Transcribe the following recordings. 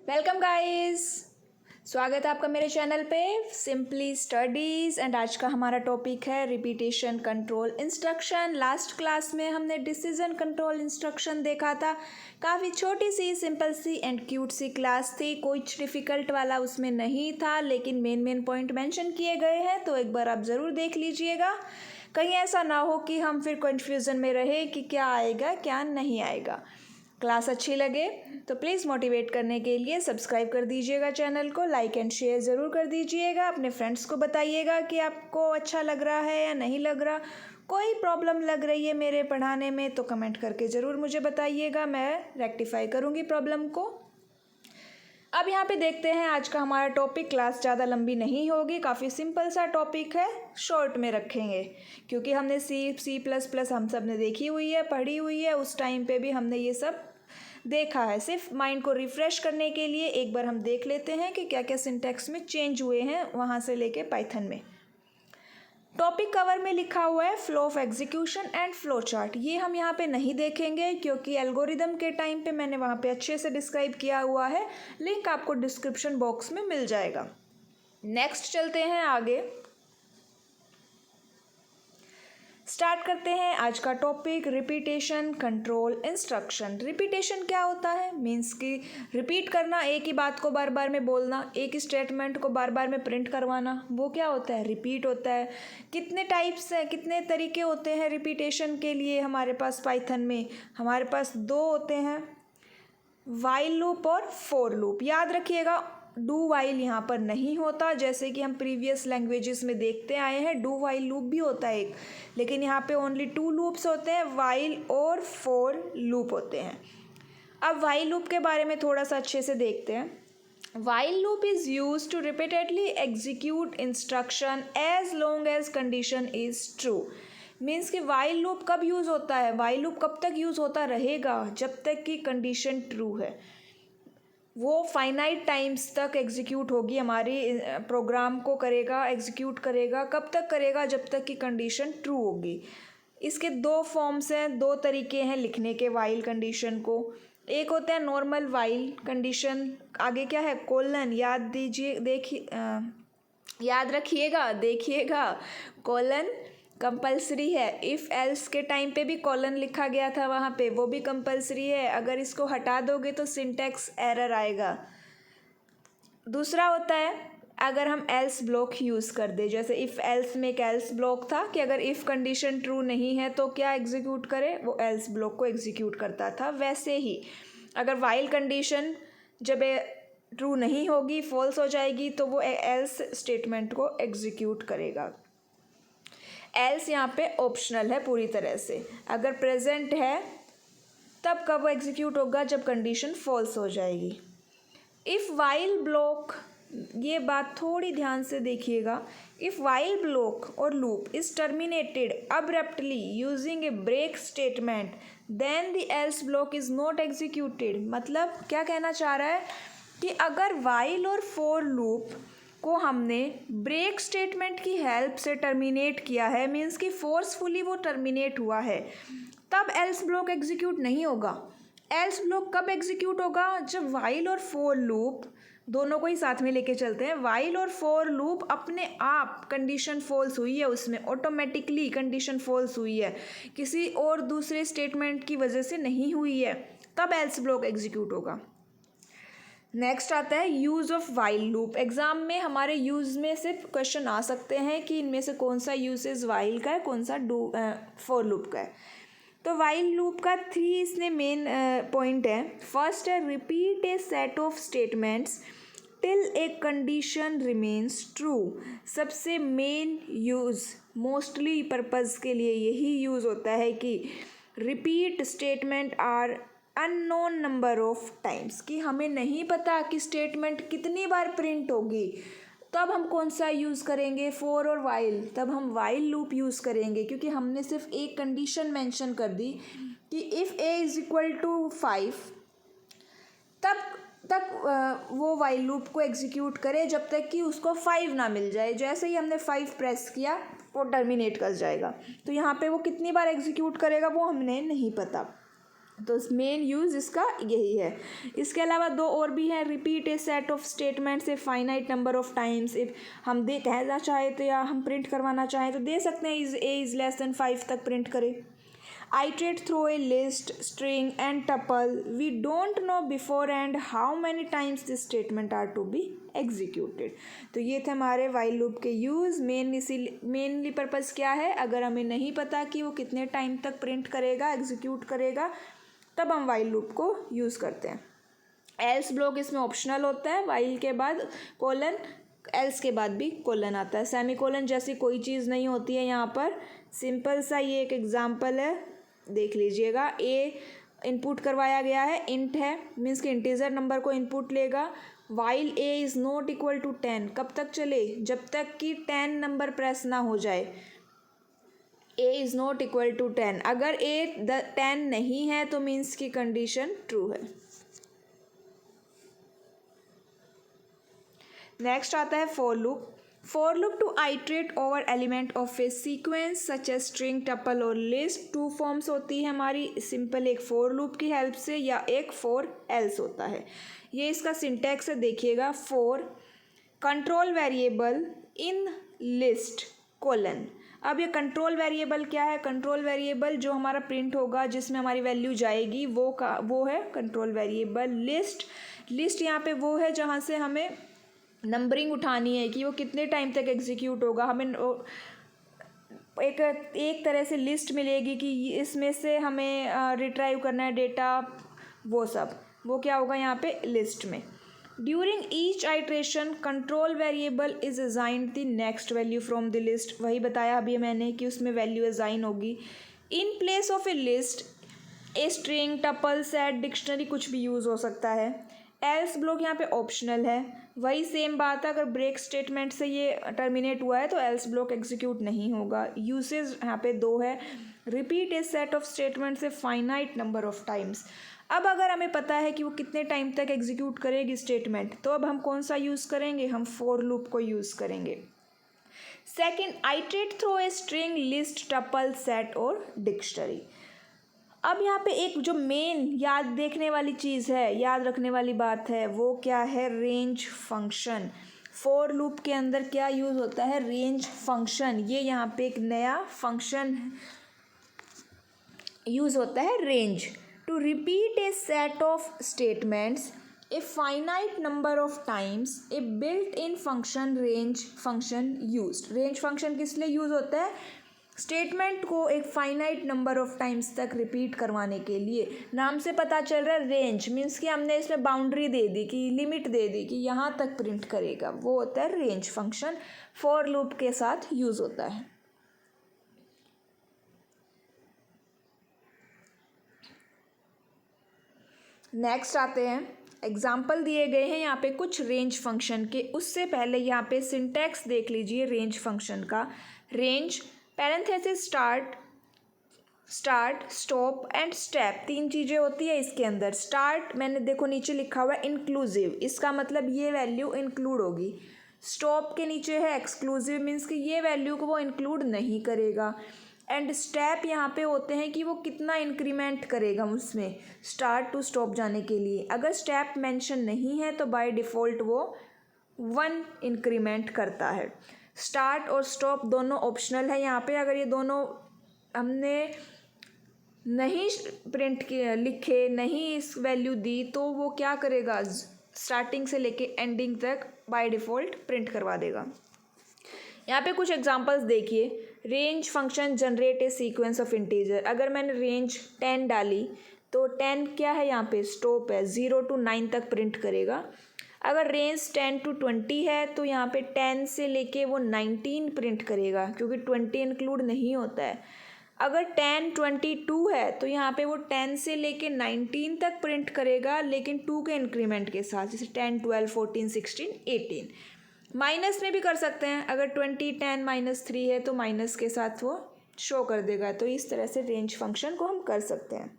Welcome guys. स्वागत है आपका मेरे चैनल पे सिंपली स्टडीज़। एंड आज का हमारा टॉपिक है repetition control instruction. Last class में हमने डिसीजन कंट्रोल इंस्ट्रक्शन देखा था। काफ़ी छोटी सी सिंपल सी एंड क्यूट सी क्लास थी, कुछ डिफ़िकल्ट वाला उसमें नहीं था, लेकिन मेन पॉइंट मेंशन किए गए हैं, तो एक बार आप ज़रूर देख लीजिएगा। कहीं ऐसा ना हो कि हम फिर कन्फ्यूज़न में रहे कि क्या आएगा क्या नहीं आएगा। क्लास अच्छी लगे तो प्लीज़ मोटिवेट करने के लिए सब्सक्राइब कर दीजिएगा चैनल को, लाइक एंड शेयर ज़रूर कर दीजिएगा। अपने फ्रेंड्स को बताइएगा कि आपको अच्छा लग रहा है या नहीं लग रहा। कोई प्रॉब्लम लग रही है मेरे पढ़ाने में तो कमेंट करके ज़रूर मुझे बताइएगा, मैं रेक्टिफाई करूँगी प्रॉब्लम को। अब यहाँ पे देखते हैं आज का हमारा टॉपिक। क्लास ज़्यादा लंबी नहीं होगी, काफ़ी सिंपल सा टॉपिक है, शॉर्ट में रखेंगे क्योंकि हमने C++ हम सब ने देखी हुई है, पढ़ी हुई है। उस टाइम पे भी हमने ये सब देखा है। सिर्फ माइंड को रिफ़्रेश करने के लिए एक बार हम देख लेते हैं कि क्या क्या सिंटैक्स में चेंज हुए हैं वहाँ से लेके पाइथन में। टॉपिक कवर में लिखा हुआ है flow of execution and flow chart. ये हम यहाँ पे नहीं देखेंगे क्योंकि एल्गोरिदम के टाइम पे मैंने वहाँ पे अच्छे से डिस्क्राइब किया हुआ है। लिंक आपको डिस्क्रिप्शन बॉक्स में मिल जाएगा। नेक्स्ट चलते हैं आगे, स्टार्ट करते हैं आज का topic repetition control instruction. Repetition क्या होता है? मीन्स कि रिपीट करना, एक ही बात को बार बार में बोलना, एक ही स्टेटमेंट को बार बार में प्रिंट करवाना, वो क्या होता है? रिपीट होता है। कितने टाइप्स है, कितने तरीके होते हैं रिपीटेशन के लिए हमारे पास पाइथन में? हमारे पास दो होते हैं, वाइल लूप और फोर लूप। याद रखिएगा, डू वाइल यहाँ पर नहीं होता, जैसे कि हम प्रीवियस लैंग्वेजेस में देखते आए हैं। डू वाइल लूप भी होता है एक, लेकिन यहाँ पे ओनली टू लूप्स होते हैं, वाइल और फोर लूप होते हैं। अब वाइल लूप के बारे में थोड़ा सा अच्छे से देखते हैं। While loop is use to repeatedly execute instruction as long as condition is true. Means कि वाइल लूप कब यूज़ होता है? वाइल लूप कब तक यूज़ होता रहेगा? जब तक कि कंडीशन ट्रू है। वो फाइनाइट टाइम्स तक एग्जीक्यूट होगी, हमारी प्रोग्राम को करेगा, एग्जीक्यूट करेगा। कब तक करेगा? जब तक कि कंडीशन ट्रू होगी। इसके दो फॉर्म्स हैं, दो तरीके हैं लिखने के वाइल कंडीशन को। एक होता है नॉर्मल वाइल कंडीशन, आगे क्या है? कोलन। याद दीजिए, देखिए, याद रखिएगा, देखिएगा, कोलन कंपलसरी है। इफ़ एल्स के टाइम पे भी कॉलन लिखा गया था वहाँ पे, वो भी कंपलसरी है। अगर इसको हटा दोगे तो सिंटैक्स एरर आएगा। दूसरा होता है अगर हम एल्स ब्लॉक यूज़ कर दे, जैसे इफ़ एल्स में एक एल्स ब्लॉक था कि अगर इफ़ कंडीशन ट्रू नहीं है तो क्या एग्जीक्यूट करे? वो एल्स ब्लॉक को एग्जीक्यूट करता था। वैसे ही अगर वाइल कंडीशन जब ट्रू नहीं होगी, फॉल्स हो जाएगी, तो वो एल्स स्टेटमेंट को एग्जीक्यूट करेगा। एल्स यहाँ पे ऑप्शनल है पूरी तरह से। अगर प्रेजेंट है तब कब वो एग्जीक्यूट होगा? जब कंडीशन फॉल्स हो जाएगी। इफ़ वाइल ब्लॉक, ये बात थोड़ी ध्यान से देखिएगा। इफ़ वाइल ब्लॉक और loop is terminated abruptly using a break statement then the else block is not executed. मतलब क्या कहना चाह रहा है कि अगर वाइल और फोर लूप को हमने ब्रेक स्टेटमेंट की हेल्प से टर्मिनेट किया है, मीन्स कि फोर्सफुली वो टर्मिनेट हुआ है, तब एल्स ब्लॉक एग्जीक्यूट नहीं होगा। एल्स ब्लॉक कब एग्जीक्यूट होगा? जब वाइल और फोर लूप, दोनों को ही साथ में लेके चलते हैं, वाइल और फोर लूप अपने आप कंडीशन फॉल्स हुई है, उसमें ऑटोमेटिकली कंडीशन फॉल्स हुई है, किसी और दूसरे स्टेटमेंट की वजह से नहीं हुई है, तब एल्स ब्लॉक एग्जीक्यूट होगा। नेक्स्ट आता है use of while loop. Exam में हमारे यूज़ में सिर्फ क्वेश्चन आ सकते हैं कि इनमें से कौन सा यूसेज वाइल का है, कौन सा फोर लूप का है। तो वाइल लूप का 3 इसने मेन पॉइंट है। फर्स्ट है repeat a set of statements till a condition remains true. सबसे मेन यूज़, मोस्टली पर्पज़ के लिए यही यूज़ होता है कि repeat statement are unknown number of times, कि हमें नहीं पता कि स्टेटमेंट कितनी बार प्रिंट होगी, तब हम कौन सा यूज़ करेंगे? फोर और वाइल। तब हम वाइल लूप यूज़ करेंगे क्योंकि हमने सिर्फ एक कंडीशन मेंशन कर दी कि if A is equal to 5, तब तक वो वाइल लूप को एग्जीक्यूट करे जब तक कि उसको 5 ना मिल जाए। जैसे ही हमने 5 प्रेस किया वो टर्मिनेट कर जाएगा। तो यहाँ पे वो कितनी बार एग्जीक्यूट करेगा वो हमें नहीं पता। तो मेन यूज़ इसका यही है। इसके अलावा दो और भी हैं, repeat a set of statements a finite number of times. If हम दे कहना चाहें तो या हम प्रिंट करवाना चाहें तो दे सकते हैं is A is less than 5 तक प्रिंट करें। Iterate through a list, string and tuple. We don't know beforehand how many times this statement are to be executed. तो ये थे हमारे while loop के यूज़। मेनली पर्पज़ क्या है, अगर हमें नहीं पता कि वो कितने टाइम तक प्रिंट करेगा, एग्जीक्यूट करेगा, तब हम while loop को यूज़ करते हैं। एल्स ब्लॉक इसमें ऑप्शनल होता है, while के बाद कोलन, एल्स के बाद भी कोलन आता है। सेमी कोलन जैसी कोई चीज़ नहीं होती है यहाँ पर। सिंपल सा ये एक एग्जाम्पल है, देख लीजिएगा। ए इनपुट करवाया गया है, इंट है, मीन्स कि इंटीजर नंबर को इनपुट लेगा। While A is not equal to 10, कब तक चले, जब तक कि 10 नंबर प्रेस ना हो जाए। A is not equal to 10, अगर ए 10 नहीं है तो मीन्स की कंडीशन ट्रू है। नेक्स्ट आता है for loop. For loop to iterate over element of a sequence such a string, tuple और लिस्ट। टू फॉर्म्स होती है हमारी, सिंपल एक फॉर लूप की हेल्प से या एक फॉर एल्स होता है। ये इसका सिंटैक्स है, देखिएगा। For control variable in list colon. अब ये कंट्रोल वेरिएबल क्या है, कंट्रोल वेरिएबल जो हमारा प्रिंट होगा जिसमें हमारी वैल्यू जाएगी वो है कंट्रोल वेरिएबल लिस्ट। लिस्ट यहाँ पे वो है जहाँ से हमें नंबरिंग उठानी है कि वो कितने टाइम तक एग्जीक्यूट होगा। हमें एक तरह से लिस्ट मिलेगी कि इसमें से हमें रिट्राइव करना है डेटा, वो सब वो क्या होगा यहाँ पे लिस्ट में। During each iteration control variable is assigned the next value from the list. वही बताया अभी मैंने कि उसमें वैल्यू असाइन होगी। In place of A list A string, tuple, set, dictionary कुछ भी यूज़ हो सकता है। एल्स ब्लॉक यहाँ पे ऑप्शनल है, वही सेम बात है। अगर ब्रेक स्टेटमेंट से ये टर्मिनेट हुआ है तो एल्स ब्लॉक एग्जीक्यूट नहीं होगा। यूसेज यहाँ पे दो है, repeat a set of statement से फाइनाइट नंबर ऑफ टाइम्स। अब अगर हमें पता है कि वो कितने टाइम तक एग्जीक्यूट करेगी स्टेटमेंट, तो अब हम कौन सा यूज़ करेंगे, हम फॉर लूप को यूज़ करेंगे। Second, iterate through a string, list, tuple, set और डिक्शनरी। अब यहाँ पे एक जो मेन याद देखने वाली चीज़ है, याद रखने वाली बात है, वो क्या है, रेंज फंक्शन। फॉर लूप के अंदर क्या यूज़ होता है, रेंज फंक्शन। ये यहाँ पे एक नया फंक्शन यूज़ होता है, range. To repeat a set of statements a finite number of times a built in function range function use. Range function किस लिए यूज़ होता है, स्टेटमेंट को एक फाइनाइट नंबर ऑफ टाइम्स तक रिपीट करवाने के लिए। नाम से पता चल रहा है रेंज, मीन्स कि हमने इसमें बाउंड्री दे दी, कि लिमिट दे दी कि यहाँ तक प्रिंट करेगा, वो होता है रेंज फंक्शन। फॉर लूप के साथ यूज़ होता है। नेक्स्ट आते हैं, एग्जाम्पल दिए गए हैं यहाँ पे कुछ रेंज फंक्शन के। उससे पहले यहाँ पे सिंटैक्स देख लीजिए रेंज फंक्शन का। Range parenthesis start, stop and step, तीन चीज़ें होती है इसके अंदर। स्टार्ट मैंने देखो नीचे लिखा हुआ है इंक्लूसिव, इसका मतलब ये वैल्यू इंक्लूड होगी। स्टॉप के नीचे है एक्सक्लूसिव, मीन्स कि ये वैल्यू को वो इंक्लूड नहीं करेगा। एंड स्टेप यहाँ पे होते हैं कि वो कितना इंक्रीमेंट करेगा उसमें स्टार्ट टू स्टॉप जाने के लिए। अगर स्टेप मेंशन नहीं है तो बाय डिफ़ॉल्ट वो 1 इंक्रीमेंट करता है। स्टार्ट और स्टॉप दोनों ऑप्शनल है यहाँ पे। अगर ये दोनों हमने नहीं प्रिंट किए, लिखे नहीं, इस वैल्यू दी, तो वो क्या करेगा, स्टार्टिंग से लेके एंडिंग तक बाय डिफ़ॉल्ट प्रिंट करवा देगा। यहाँ पे कुछ एग्जांपल्स देखिए। Range function generate a sequence of integer. अगर मैंने रेंज 10 डाली तो 10 क्या है, यहाँ पे स्टॉप है, 0 to 9 तक प्रिंट करेगा। अगर रेंज 10 to 20 है तो यहाँ पे 10 से लेके वो 19 प्रिंट करेगा, क्योंकि 20 इंक्लूड नहीं होता है। अगर 10 22 है तो यहाँ पे वो 10 से लेके 19 तक प्रिंट करेगा, लेकिन 2 के इंक्रीमेंट के साथ, जैसे 10 12 14 16 18। माइनस में भी कर सकते हैं, अगर 20 10 -3 है तो माइनस के साथ वो शो कर देगा। तो इस तरह से रेंज फंक्शन को हम कर सकते हैं।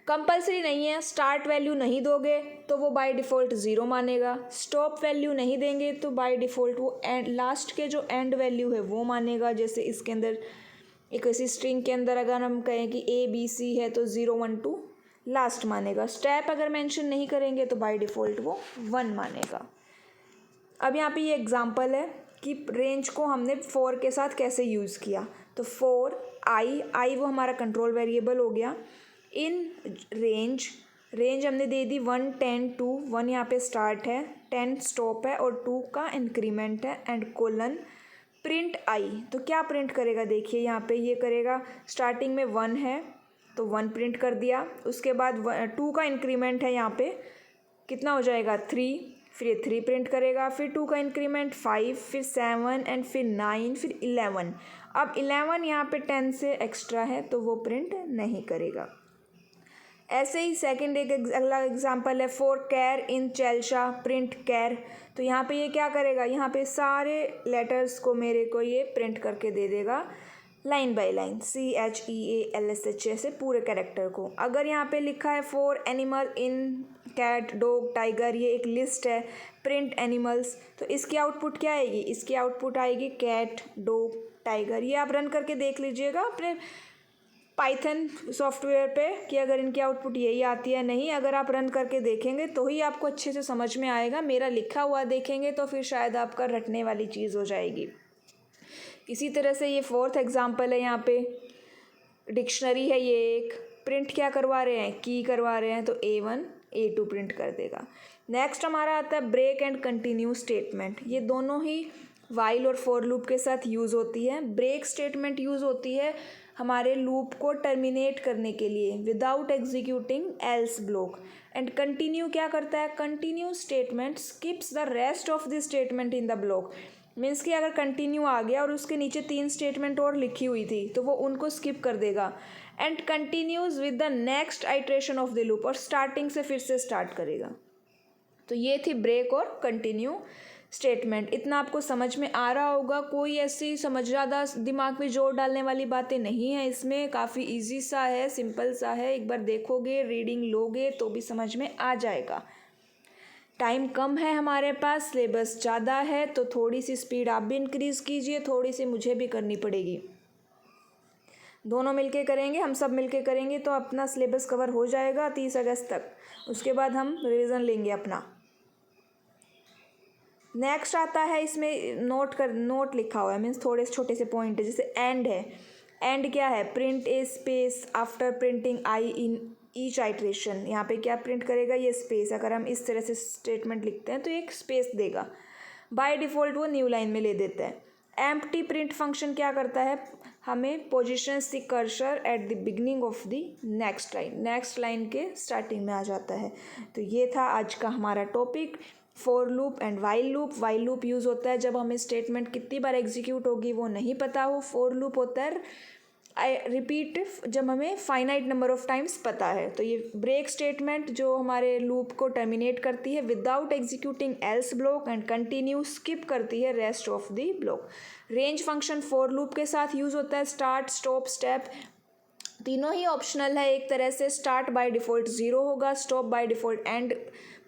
कंपलसरी नहीं है, स्टार्ट वैल्यू नहीं दोगे तो वो बाय डिफ़ॉल्ट 0 मानेगा। स्टॉप वैल्यू नहीं देंगे तो बाय डिफ़ॉल्ट वो लास्ट के जो एंड वैल्यू है वो मानेगा। जैसे इसके अंदर एक ऐसी स्ट्रिंग के अंदर अगर हम कहें कि ABC है तो 0 1 2 लास्ट मानेगा। स्टेप अगर मेंशन नहीं करेंगे तो बाय डिफ़ॉल्ट वो 1 मानेगा। अब यहाँ पे ये एग्जांपल है कि रेंज को हमने 4 के साथ कैसे यूज़ किया। तो 4 आई वो हमारा कंट्रोल वेरिएबल हो गया। इन रेंज हमने दे दी 1 10 2, 1 यहाँ पे स्टार्ट है, 10 स्टॉप है और 2 का इंक्रीमेंट है एंड कोलन प्रिंट आई। तो क्या प्रिंट करेगा देखिए यहाँ पे, ये करेगा स्टार्टिंग में 1 है तो 1 प्रिंट कर दिया। उसके बाद 2 का इंक्रीमेंट है यहाँ पे, कितना हो जाएगा 3, फिर ये 3 प्रिंट करेगा, फिर 2 का इंक्रीमेंट 5, फिर 7 एंड फिर 9, फिर 11। अब 11 यहाँ पे 10 से एक्स्ट्रा है तो वो प्रिंट नहीं करेगा। ऐसे ही सेकंड एक अगला एग्जांपल है 4 कैर इन चेल्शा, प्रिंट कैर। तो यहाँ पे ये क्या करेगा, यहाँ पे सारे लेटर्स को मेरे को ये प्रिंट करके दे देगा लाइन बाय लाइन, CHEALSH से पूरे कैरेक्टर को। अगर यहाँ पे लिखा है 4 animal in cat dog tiger, ये एक लिस्ट है, प्रिंट एनिमल्स, तो इसकी आउटपुट क्या आएगी, इसकी आउटपुट आएगी कैट डॉग टाइगर। ये आप रन करके देख लीजिएगा अपने पाइथन सॉफ्टवेयर पे कि अगर इनकी आउटपुट यही आती है। नहीं, अगर आप रन करके देखेंगे तो ही आपको अच्छे से समझ में आएगा। मेरा लिखा हुआ देखेंगे तो फिर शायद आपका रटने वाली चीज़ हो जाएगी। इसी तरह से ये 4th एग्जांपल है, यहाँ पे डिक्शनरी है, ये एक प्रिंट क्या करवा रहे हैं, की करवा रहे हैं, तो A1 A2 प्रिंट कर देगा। नेक्स्ट हमारा आता है ब्रेक एंड कंटिन्यू स्टेटमेंट। ये दोनों ही वाइल और फॉर लूप के साथ यूज़ होती है। ब्रेक स्टेटमेंट यूज़ होती है हमारे लूप को टर्मिनेट करने के लिए without executing else block. And continue क्या करता है, continue statement skips the rest of the statement in the block. Means कि अगर कंटिन्यू आ गया और उसके नीचे 3 स्टेटमेंट और लिखी हुई थी तो वो उनको स्किप कर देगा। And continues with the next iteration of the loop, और स्टार्टिंग से फिर से स्टार्ट करेगा। तो ये थी ब्रेक और कंटिन्यू स्टेटमेंट। इतना आपको समझ में आ रहा होगा, कोई ऐसी समझ ज़्यादा दिमाग में जोर डालने वाली बातें नहीं है इसमें, काफ़ी इजी सा है, सिंपल सा है। एक बार देखोगे, रीडिंग लोगे तो भी समझ में आ जाएगा। टाइम कम है हमारे पास, सिलेबस ज़्यादा है, तो थोड़ी सी स्पीड आप भी इंक्रीज़ कीजिए, थोड़ी सी मुझे भी करनी पड़ेगी। दोनों मिलके करेंगे, हम सब मिलके करेंगे तो अपना सिलेबस कवर हो जाएगा 30 अगस्त तक। उसके बाद हम रिवीजन लेंगे अपना। नेक्स्ट आता है, इसमें नोट लिखा हुआ है, मीन्स थोड़े छोटे से पॉइंट है। जैसे एंड है, एंड क्या है, print A space after printing I in each iteration. यहाँ पे क्या प्रिंट करेगा, ये स्पेस। अगर हम इस तरह से स्टेटमेंट लिखते हैं तो एक स्पेस देगा। बाय डिफ़ॉल्ट वो न्यू लाइन में ले देता है। एम्प्टी प्रिंट फंक्शन क्या करता है, हमें positions the cursor at the beginning of the next line के स्टार्टिंग में आ जाता है। तो ये था आज का हमारा topic, for loop and while loop. While loop use होता है जब हमें स्टेटमेंट कितनी बार एग्जीक्यूट होगी वो नहीं पता हो। फॉर लूप होता है रिपीट जब हमें फाइनाइट नंबर ऑफ टाइम्स पता है। तो ये ब्रेक स्टेटमेंट जो हमारे लूप को टर्मिनेट करती है without executing else block, and continue skip करती है rest of the block. Range function for loop के साथ यूज़ होता है। स्टार्ट, स्टॉप, स्टेप तीनों ही ऑप्शनल है एक तरह से। स्टार्ट बाय डिफ़ॉल्ट 0 होगा, stop by default and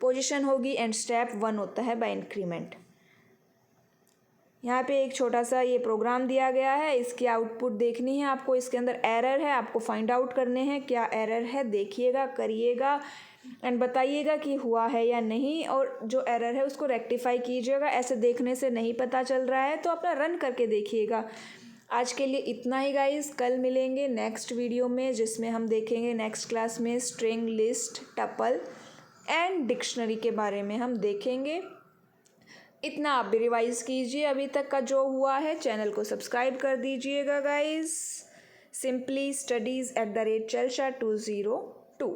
position होगी, एंड स्टेप 1 होता है बाय इंक्रीमेंट। यहाँ पे एक छोटा सा ये प्रोग्राम दिया गया है, इसकी आउटपुट देखनी है आपको। इसके अंदर एरर है, आपको फाइंड आउट करने हैं क्या एरर है। देखिएगा, करिएगा एंड बताइएगा कि हुआ है या नहीं, और जो एरर है उसको रेक्टिफाई कीजिएगा। ऐसे देखने से नहीं पता चल रहा है तो अपना रन करके देखिएगा। आज के लिए इतना ही गाइस, कल मिलेंगे नेक्स्ट वीडियो में जिसमें हम देखेंगे नेक्स्ट क्लास में string, list, tuple and dictionary के बारे में हम देखेंगे। इतना आप भी रिवाइज़ कीजिए, अभी तक का जो हुआ है। चैनल को सब्सक्राइब कर दीजिएगा गाइस। simply studies@chelcha202